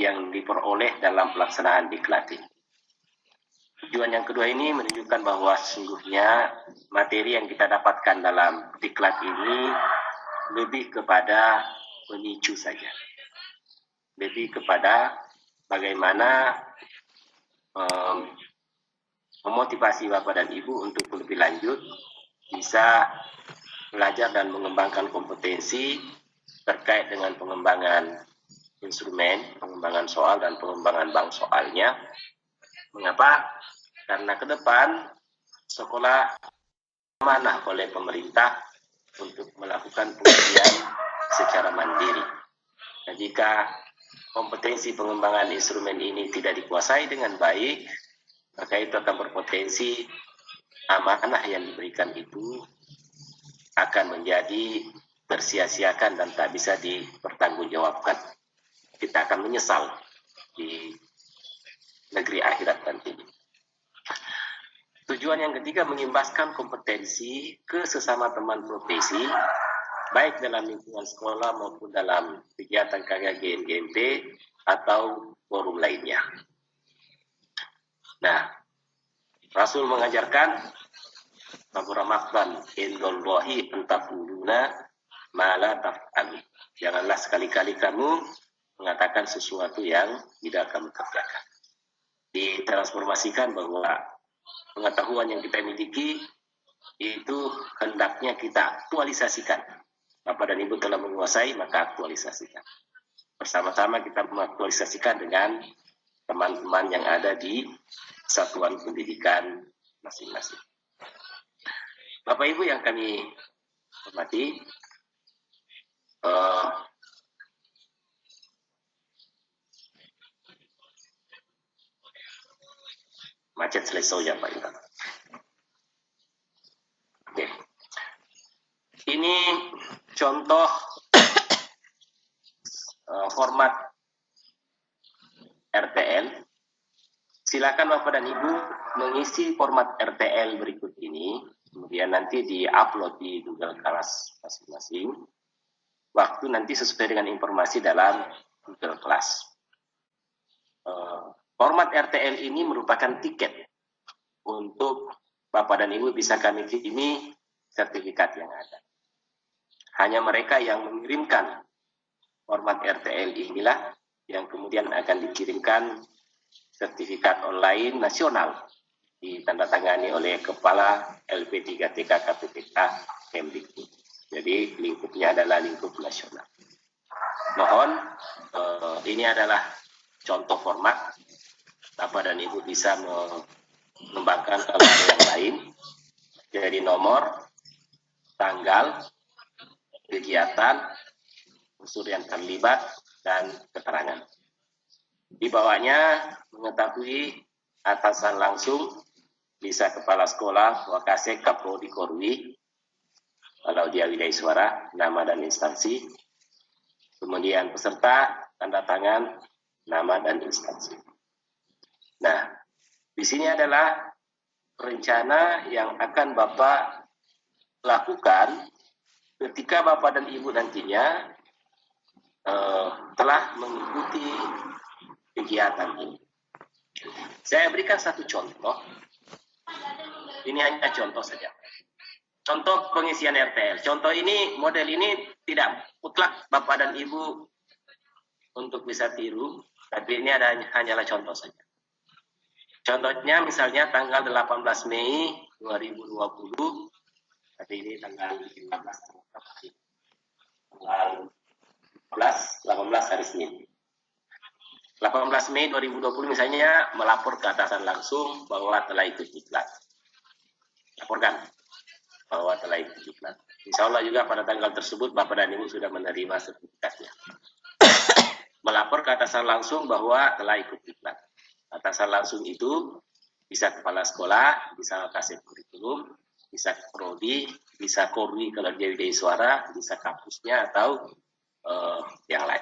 yang diperoleh dalam pelaksanaan diklat ini. Tujuan yang kedua ini menunjukkan bahwa sesungguhnya materi yang kita dapatkan dalam diklat ini lebih kepada pemicu saja. Lebih kepada bagaimana memotivasi Bapak dan Ibu untuk lebih lanjut bisa belajar dan mengembangkan kompetensi terkait dengan pengembangan instrumen, pengembangan soal dan pengembangan bank soalnya. Mengapa? Karena ke depan sekolah amanah oleh pemerintah untuk melakukan pengujian secara mandiri. Dan jika kompetensi pengembangan instrumen ini tidak dikuasai dengan baik, maka itu akan berpotensi amanah yang diberikan itu akan menjadi tersia-siakan dan tak bisa dipertanggungjawabkan. Kita akan menyesal di negeri akhirat nanti. Tujuan yang ketiga mengimbaskan kompetensi ke sesama teman profesi, baik dalam lingkungan sekolah maupun dalam kegiatan KKG GMP atau forum lainnya. Nah, Rasul mengajarkan Ramadhan indallahi antaquluna ma la taf'alu. Janganlah sekali-kali kamu mengatakan sesuatu yang tidak kamu kerjakan. Ditransformasikan bahwa pengetahuan yang kita miliki itu hendaknya kita aktualisasikan. Bapak dan Ibu telah menguasai, maka aktualisasikan. Bersama-sama kita mengaktualisasikan dengan teman-teman yang ada di satuan pendidikan masing-masing. Bapak Ibu yang kami hormati, macet selesai ya Pak Ibu. Oke. Ini contoh format RTL. Silakan Bapak dan Ibu mengisi format RTL berikut ini, kemudian nanti di-upload di Google Class masing-masing. Waktu nanti sesuai dengan informasi dalam Google Class. Format RTL ini merupakan tiket untuk Bapak dan Ibu bisa kami kirimi sertifikat yang ada. Hanya mereka yang mengirimkan format RTL inilah yang kemudian akan dikirimkan sertifikat online nasional ditandatangani oleh Kepala LP3TK KPPK Kemdikbud. Jadi lingkupnya adalah lingkup nasional. Mohon ini adalah contoh format. Bapak dan Ibu bisa mengembangkan kalau ada yang lain. Jadi nomor, tanggal, kegiatan, unsur yang terlibat, dan keterangan. Di bawahnya mengetahui atasan langsung, bisa kepala sekolah, wakasek, kaprodi, korwi, kalau dia widai suara, nama dan instansi. Kemudian peserta, tanda tangan, nama dan instansi. Nah, di sini adalah rencana yang akan Bapak lakukan ketika Bapak dan Ibu nantinya telah mengikuti kegiatan ini. Saya berikan satu contoh. Ini hanya contoh saja. Contoh pengisian RTL. Contoh ini, model ini tidak mutlak Bapak dan Ibu untuk bisa tiru, tapi ini hanyalah contoh saja. Contohnya misalnya tanggal 18 Mei 2020, tapi ini tanggal 15 tanggal 18 hari Senin. 18 Mei 2020 misalnya melapor ke atasan langsung bahwa telah ikut diklat. Laporkan bahwa telah ikut diklat. Insya Allah juga pada tanggal tersebut Bapak dan Ibu sudah menerima sertifikatnya. Melapor ke atasan langsung bahwa telah ikut diklat. Atasan langsung itu bisa kepala sekolah, bisa kasih kurikulum, bisa prodi, bisa korwi kalau dia widai suara, bisa kampusnya atau yang lain.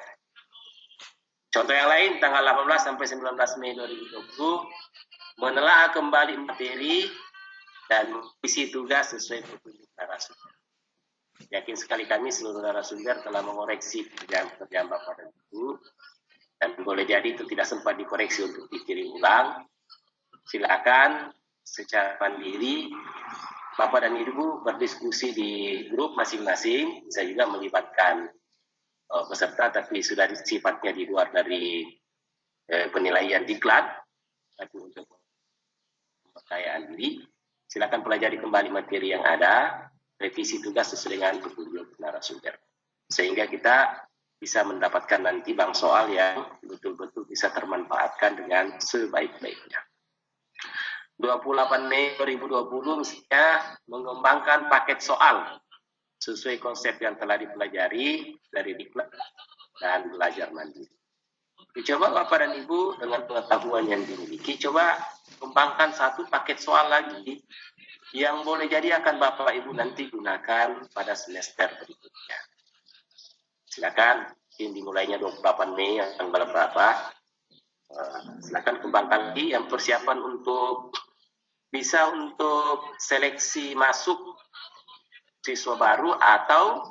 Contoh yang lain, tanggal 18 sampai 19 Mei 2020, menelaah kembali materi dan isi tugas sesuai petunjuk narasumber. Yakin sekali kami seluruh narasumber telah mengoreksi pekerjaan Bapak dan Ibu, dan boleh jadi itu tidak sempat dikoreksi untuk dikirim ulang, silakan secara mandiri Bapak dan Ibu berdiskusi di grup masing-masing, bisa juga melibatkan peserta tapi sudah sifatnya di luar dari penilaian diklat, tapi untuk kepercayaan diri, silakan pelajari kembali materi yang ada, revisi tugas sesuai dengan petunjuk narasumber, sehingga kita bisa mendapatkan nanti bank soal yang betul-betul bisa termanfaatkan dengan sebaik-baiknya. 28 Mei 2020 mestinya mengembangkan paket soal sesuai konsep yang telah dipelajari dari diklat dan belajar mandiri. Coba Bapak dan Ibu dengan pengetahuan yang dimiliki, coba kembangkan satu paket soal lagi yang boleh jadi akan Bapak Ibu nanti gunakan pada semester berikutnya. Silakan, ini dimulainya 28 Mei yang tanggal berapa. Silakan kembangkan lagi yang persiapan untuk bisa untuk seleksi masuk siswa baru atau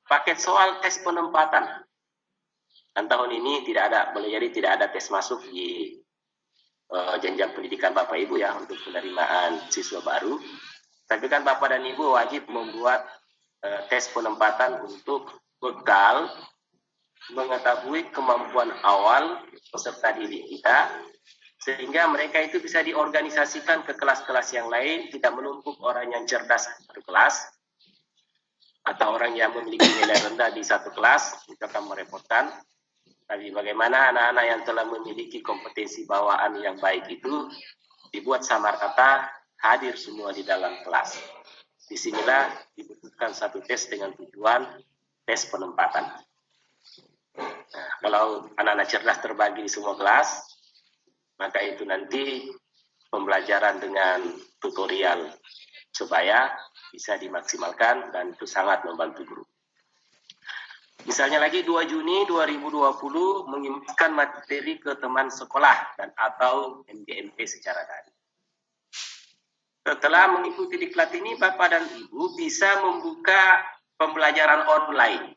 paket soal tes penempatan. Dan tahun ini tidak ada, boleh jadi tidak ada tes masuk di jenjang pendidikan Bapak Ibu ya untuk penerimaan siswa baru. Tapi kan Bapak dan Ibu wajib membuat tes penempatan untuk bekal mengetahui kemampuan awal peserta didik kita, sehingga mereka itu bisa diorganisasikan ke kelas-kelas yang lain, tidak menumpuk orang yang cerdas di satu kelas, atau orang yang memiliki nilai rendah di satu kelas, itu akan merepotkan. Tapi bagaimana anak-anak yang telah memiliki kompetensi bawaan yang baik itu dibuat sama rata, hadir semua di dalam kelas. Disinilah dibutuhkan satu tes dengan tujuan tes penempatan. Nah, kalau anak-anak cerdas terbagi di semua kelas, maka itu nanti pembelajaran dengan tutorial supaya bisa dimaksimalkan dan itu sangat membantu guru. Misalnya lagi 2 Juni 2020 mengirimkan materi ke teman sekolah dan atau MGMP secara daring. Setelah mengikuti diklat ini, Bapak dan Ibu bisa membuka pembelajaran online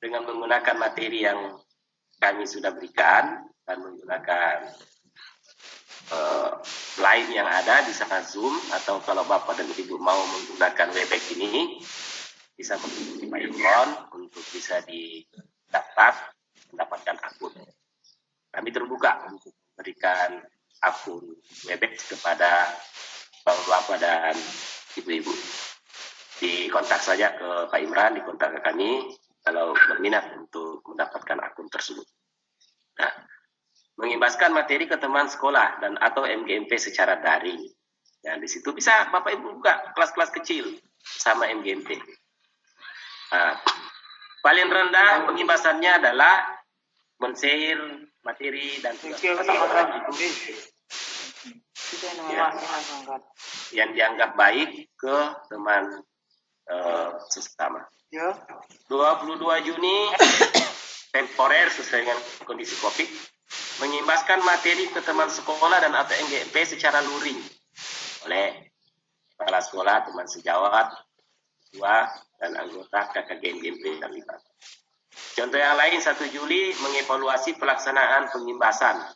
dengan menggunakan materi yang kami sudah berikan dan menggunakan line yang ada di sana Zoom, atau kalau Bapak dan Ibu mau menggunakan Webex ini bisa mengikuti Pak untuk bisa didaftar mendapatkan akun. Kami terbuka untuk memberikan akun Webex kepada Bapak dan Ibu-ibu. Dikontak saja ke Pak Imran, dikontak ke kami kalau berminat untuk mendapatkan akun tersebut. Nah, mengimbaskan materi ke teman sekolah dan atau MGMP secara daring. Nah, di situ bisa Bapak Ibu buka kelas-kelas kecil sama MGMP. Nah, paling rendah pengimbasannya adalah men-share materi dan yang dianggap baik ke teman sesama. 22 Juni temporer sesuai dengan kondisi COVID, mengimbaskan materi ke teman sekolah dan atau MGMP secara luring oleh kepala sekolah, teman sejawat, ketua, dan anggota KKG MGMP terlibat. Contoh yang lain 1 Juli mengevaluasi pelaksanaan pengimbasan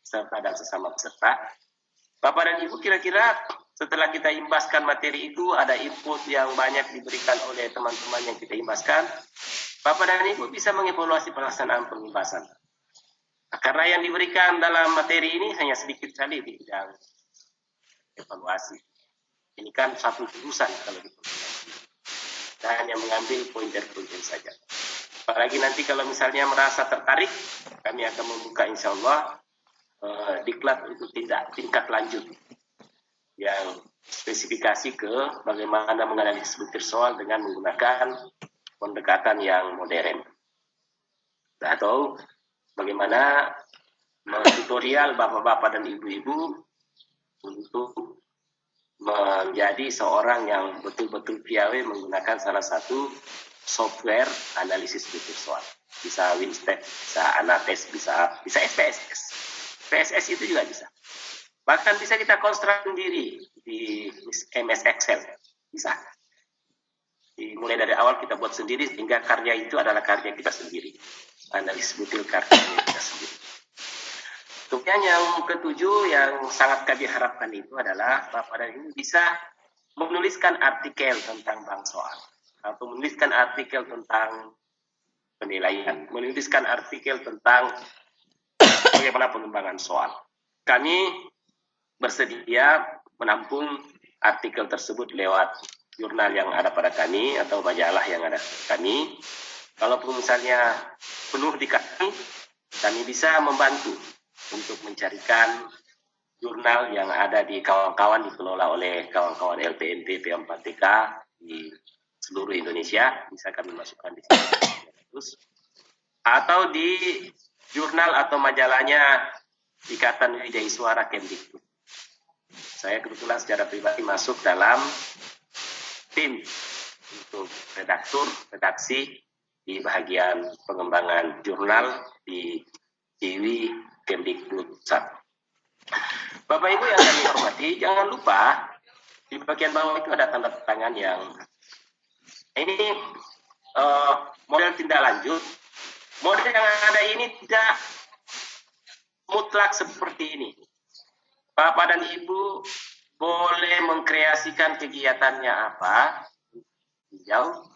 serta dan sesama peserta. Bapak dan Ibu, kira-kira setelah kita imbaskan materi itu ada input yang banyak diberikan oleh teman-teman yang kita imbaskan. Bapak dan Ibu bisa mengevaluasi pelaksanaan pengimbasan. Karena yang diberikan dalam materi ini hanya sedikit sekali di bidang evaluasi. Ini kan satu jurusan kalau dipelajari. Kita hanya mengambil pointer-pointer saja. Apalagi nanti kalau misalnya merasa tertarik, kami akan membuka insya Allah diklat untuk tingkat lanjut yang spesifikasi ke bagaimana menganalisis butir soal dengan menggunakan pendekatan yang modern. Atau bagaimana tutorial bapak-bapak dan ibu-ibu untuk menjadi seorang yang betul-betul piawai menggunakan salah satu software analisis butir soal. Bisa Winstep, bisa Anates, bisa SPSS. PSS itu juga bisa. Bahkan bisa kita konstruk sendiri di MS Excel. Bisa. Mulai dari awal kita buat sendiri sehingga karya itu adalah karya kita sendiri. analis butil kartini tersebut. Kemudian yang ketujuh yang sangat kami harapkan itu adalah Bapak dan Ibu bisa menuliskan artikel tentang bank soal atau menuliskan artikel tentang penilaian, menuliskan artikel tentang bagaimana pengembangan soal. Kami bersedia menampung artikel tersebut lewat jurnal yang ada pada kami atau majalah yang ada pada kami. Kalaupun misalnya penuh di kami bisa membantu untuk mencarikan jurnal yang ada di kawan-kawan dikelola oleh kawan-kawan LPMP P4TK di seluruh Indonesia, bisa kami masukkan di sini. Atau di jurnal atau majalahnya Ikatan Widya Suara Kemdikbud. Saya kebetulan secara pribadi masuk dalam tim untuk redaksi di bagian pengembangan jurnal di Ciwi Kemdikbud 1. Bapak Ibu yang kami hormati, jangan lupa di bagian bawah itu ada tanda tangan yang ini model tindak lanjut. Model yang ada ini tidak mutlak seperti ini. Bapak dan Ibu boleh mengkreasikan kegiatannya apa, jauh.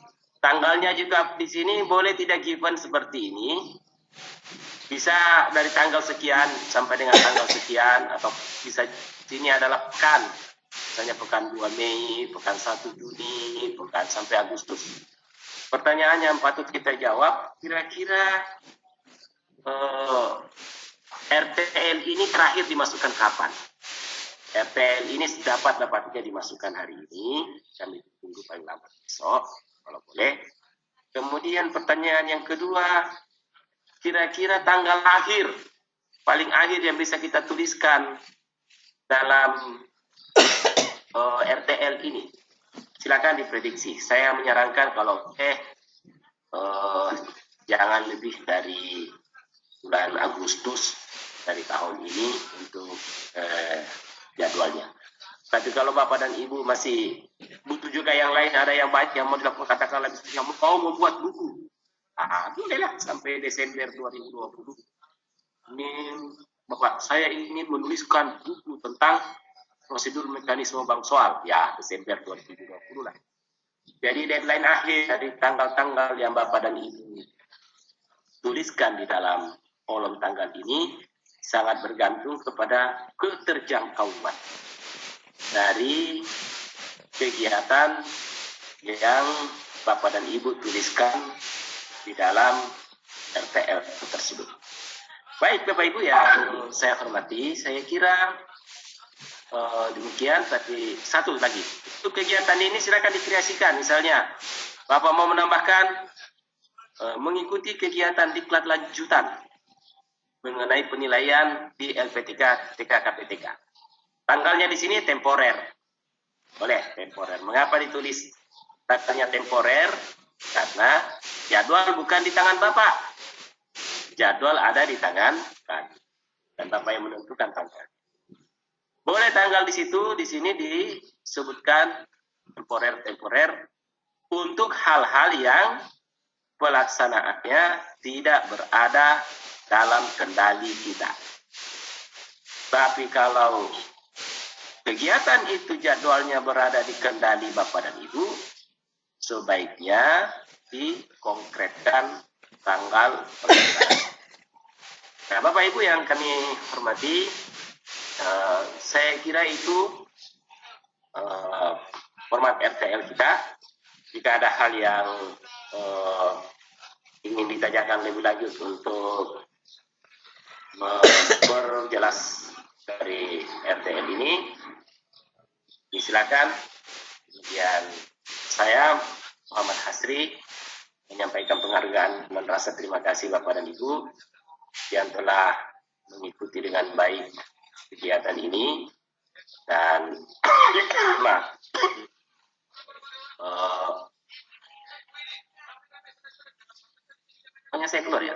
Tanggalnya juga di sini boleh tidak given seperti ini. Bisa dari tanggal sekian sampai dengan tanggal sekian, atau bisa sini adalah pekan. Misalnya pekan 2 Mei, pekan 1 Juni, pekan sampai Agustus. Pertanyaan yang patut kita jawab, kira-kira RTL ini terakhir dimasukkan kapan? RTL ini dapatnya dimasukkan hari ini, kami tunggu paling lambat besok, kalau boleh. Kemudian pertanyaan yang kedua, kira-kira tanggal akhir, paling akhir yang bisa kita tuliskan dalam RTL ini. Silakan diprediksi. Saya menyarankan kalau jangan lebih dari bulan Agustus dari tahun ini untuk jadwalnya. Tapi kalau Bapak dan Ibu masih butuh juga yang lain, ada yang baik yang mau dilakukan, katakanlah yang mau membuat buku, bolehlah sampai Desember 2020. Ini Bapak, saya ingin menuliskan buku tentang prosedur mekanisme bank soal, ya Desember 2020 lah. Jadi deadline akhir dari tanggal-tanggal yang Bapak dan Ibu tuliskan di dalam kolom tanggal ini sangat bergantung kepada keterjangkauan dari kegiatan yang Bapak dan Ibu tuliskan di dalam RTL tersebut. Baik Bapak Ibu yang saya hormati, saya kira demikian. Tapi satu lagi, untuk kegiatan ini silakan dikreasikan. Misalnya Bapak mau menambahkan mengikuti kegiatan diklat lanjutan mengenai penilaian di LP3 TKKPTK. Tanggalnya di sini temporer. Boleh temporer. Mengapa ditulis tanggalnya temporer? Karena jadwal bukan di tangan Bapak. Jadwal ada di tangan kami. Dan Bapak yang menentukan tanggal. Boleh tanggal di situ, di sini disebutkan temporer untuk hal-hal yang pelaksanaannya tidak berada dalam kendali kita. Tapi kalau kegiatan itu jadwalnya berada di kendali Bapak dan Ibu, sebaiknya dikonkretkan tanggal pelaksanaan. Nah, Bapak Ibu yang kami hormati, saya kira itu format RTL kita. Jika ada hal yang ingin ditanyakan lebih lanjut untuk memperjelas dari RTL ini, silakan. Kemudian saya Muhammad Hasri menyampaikan penghargaan dan rasa terima kasih Bapak dan Ibu yang telah mengikuti dengan baik kegiatan ini. Dan hanya saya keluar ya.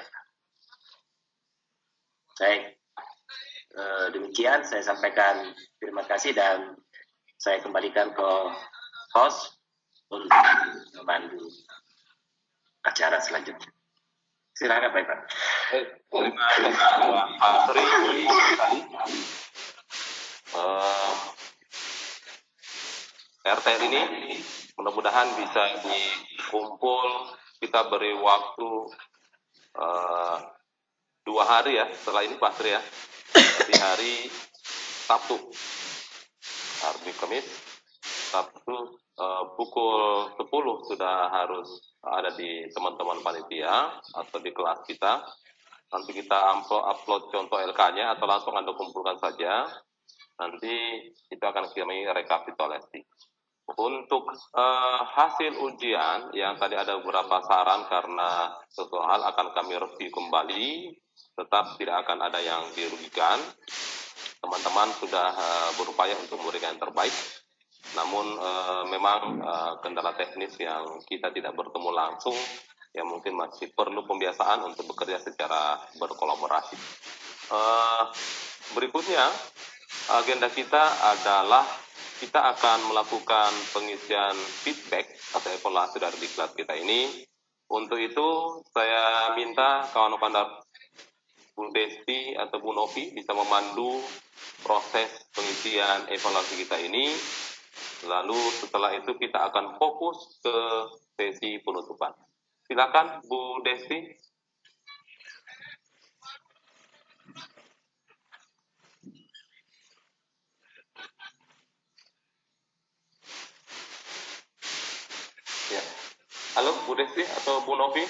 Demikian saya sampaikan terima kasih dan saya kembalikan ke host untuk memandu acara selanjutnya. Silakan Pak Ivan. Terima kasih Pak Sri. RTL ini mudah-mudahan bisa dikumpul, kita beri waktu 2 hari ya setelah ini Pak Sri ya, di hari Sabtu, hari Kamis, Sabtu pukul 10 sudah harus ada di teman-teman panitia atau di kelas kita. Nanti kita upload contoh LK-nya atau langsung Anda kumpulkan saja. Nanti itu akan kami rekapitulasi. Untuk hasil ujian yang tadi ada beberapa saran karena sesuatu hal akan kami review kembali, tetap tidak akan ada yang dirugikan. Teman-teman sudah berupaya untuk memberikan yang terbaik, namun memang kendala teknis yang kita tidak bertemu langsung, yang mungkin masih perlu pembiasaan untuk bekerja secara berkolaborasi. Berikutnya, agenda kita adalah kita akan melakukan pengisian feedback atau evaluasi dari diklat kita ini. Untuk itu, saya minta kawan-kawan Bu Desti atau Bu Novi bisa memandu proses pengisian evaluasi kita ini. Lalu setelah itu kita akan fokus ke sesi penutupan. Silakan Bu Desti. Ya. Halo Bu Desti atau Bu Novi?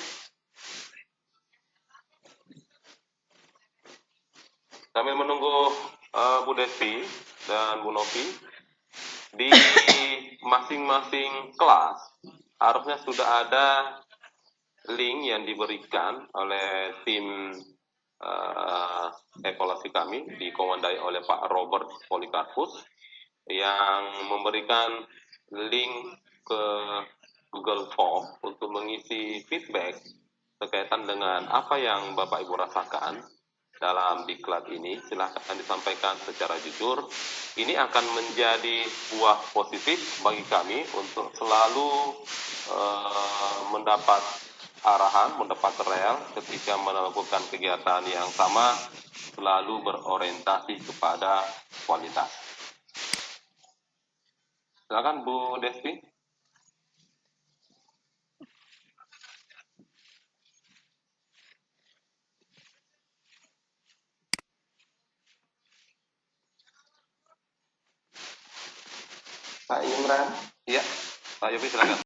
Sambil menunggu Bu Desti dan Bu Novi, di masing-masing kelas harusnya sudah ada link yang diberikan oleh tim evaluasi kami, dikomandai oleh Pak Robert Polikarpus, yang memberikan link ke Google Form untuk mengisi feedback berkaitan dengan apa yang Bapak Ibu rasakan dalam diklat ini. Silahkan disampaikan secara jujur. Ini akan menjadi buah positif bagi kami untuk selalu mendapat arahan, mendapat rel ketika melakukan kegiatan yang sama, selalu berorientasi kepada kualitas. Silakan Bu Desti. Pak Imran. Iya, Pak Yofi silakan.